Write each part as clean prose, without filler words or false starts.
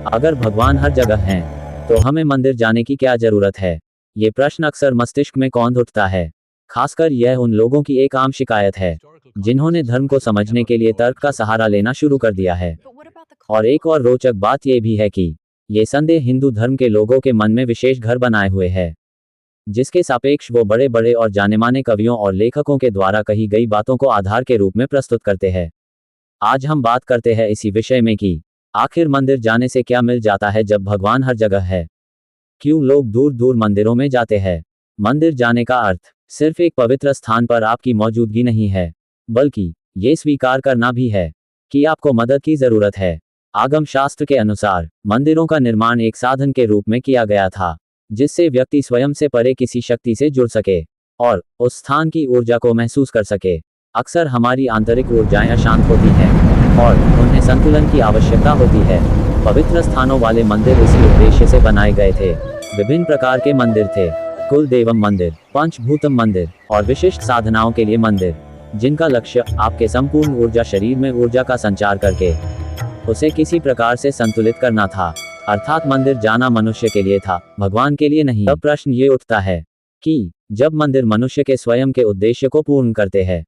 अगर भगवान हर जगह हैं, तो हमें मंदिर जाने की क्या जरूरत है? ये प्रश्न अक्सर मस्तिष्क में कौंध उठता है। खासकर यह उन लोगों की एक आम शिकायत है, जिन्होंने धर्म को समझने के लिए तर्क का सहारा लेना शुरू कर दिया है। और एक और रोचक बात यह भी है कि ये संदेह हिंदू धर्म के लोगों के मन में विशेष घर बनाए हुए है, जिसके सापेक्ष वो बड़े बड़े और जानेमाने कवियों और लेखकों के द्वारा कही गई बातों को आधार के रूप में प्रस्तुत करते हैं। आज हम बात करते हैं इसी विषय में कि आखिर मंदिर जाने से क्या मिल जाता है जब भगवान हर जगह है। क्यों लोग दूर दूर मंदिरों में जाते हैं? मंदिर जाने का अर्थ सिर्फ एक पवित्र स्थान पर आपकी मौजूदगी नहीं है, बल्कि ये स्वीकार करना भी है कि आपको मदद की जरूरत है। आगम शास्त्र के अनुसार मंदिरों का निर्माण एक साधन के रूप में किया गया था, जिससे व्यक्ति स्वयं से परे किसी शक्ति से जुड़ सके और उस स्थान की ऊर्जा को महसूस कर सके। अक्सर हमारी आंतरिक ऊर्जाएं अशांत होती हैं और उन्हें संतुलन की आवश्यकता होती है। पवित्र स्थानों वाले मंदिर इसी उद्देश्य से बनाए गए थे। विभिन्न प्रकार के मंदिर थे: कुल देवम मंदिर, पंचभूतम मंदिर और विशिष्ट साधनाओं के लिए मंदिर, जिनका लक्ष्य आपके संपूर्ण ऊर्जा शरीर में ऊर्जा का संचार करके उसे किसी प्रकार से संतुलित करना था। अर्थात मंदिर जाना मनुष्य के लिए था, भगवान के लिए नहीं। अब प्रश्न ये उठता है कि जब मंदिर मनुष्य के स्वयं के उद्देश्य को पूर्ण करते हैं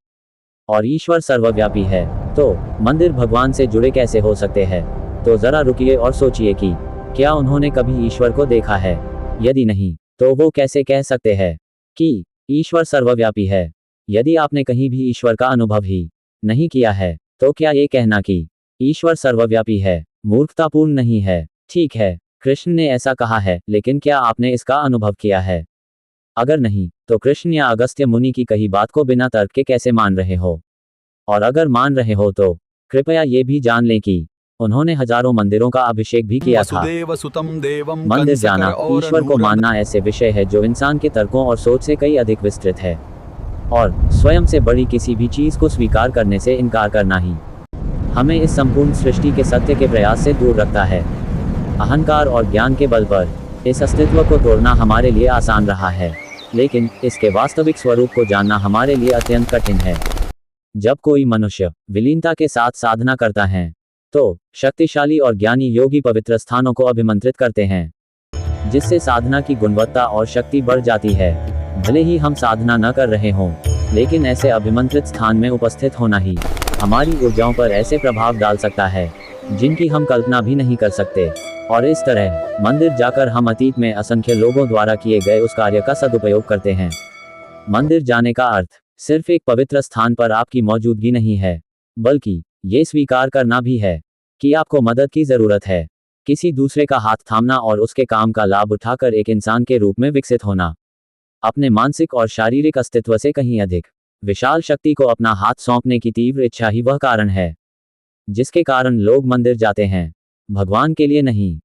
और ईश्वर सर्वव्यापी है, तो मंदिर भगवान से जुड़े कैसे हो सकते हैं? तो जरा रुकिए और सोचिए कि क्या उन्होंने कभी ईश्वर को देखा है? यदि नहीं, तो वो कैसे कह सकते हैं कि ईश्वर सर्वव्यापी है? यदि आपने कहीं भी ईश्वर का अनुभव ही नहीं किया है, तो क्या ये कहना कि ईश्वर सर्वव्यापी है मूर्खतापूर्ण नहीं है? ठीक है, कृष्ण ने ऐसा कहा है, लेकिन क्या आपने इसका अनुभव किया है? अगर नहीं, तो कृष्ण या अगस्त्य मुनि की कही बात को बिना तर्क के कैसे मान रहे हो? और अगर मान रहे हो तो कृपया ये भी जान लें कि उन्होंने हजारों मंदिरों का अभिषेक भी किया था। मंदिर जाना, ईश्वर को मानना ऐसे विषय है जो इंसान के तर्कों और सोच से कई अधिक विस्तृत है, और स्वयं से बड़ी किसी भी चीज को स्वीकार करने से इनकार करना ही हमें इस संपूर्ण सृष्टि के सत्य के प्रयास से दूर रखता है। अहंकार और ज्ञान के बल पर इस अस्तित्व को तोड़ना हमारे लिए आसान रहा है, लेकिन इसके वास्तविक स्वरूप को जानना हमारे लिए अत्यंत कठिन है। जब कोई मनुष्य विलीनता के साथ साधना करता है, तो शक्तिशाली और ज्ञानी योगी पवित्र स्थानों को अभिमंत्रित करते हैं, जिससे साधना की गुणवत्ता और शक्ति बढ़ जाती है। भले ही हम साधना न कर रहे हों, लेकिन ऐसे अभिमंत्रित स्थान में उपस्थित होना ही हमारी ऊर्जाओं पर ऐसे प्रभाव डाल सकता है जिनकी हम कल्पना भी नहीं कर सकते। और इस तरह मंदिर जाकर हम अतीत में असंख्य लोगों द्वारा किए गए उस कार्य का सदुपयोग करते हैं। मंदिर जाने का अर्थ सिर्फ एक पवित्र स्थान पर आपकी मौजूदगी नहीं है, बल्कि ये स्वीकार करना भी है कि आपको मदद की जरूरत है। किसी दूसरे का हाथ थामना और उसके काम का लाभ उठाकर एक इंसान के रूप में विकसित होना, अपने मानसिक और शारीरिक अस्तित्व से कहीं अधिक विशाल शक्ति को अपना हाथ सौंपने की तीव्र इच्छा ही वह कारण है जिसके कारण लोग मंदिर जाते हैं, भगवान के लिए नहीं।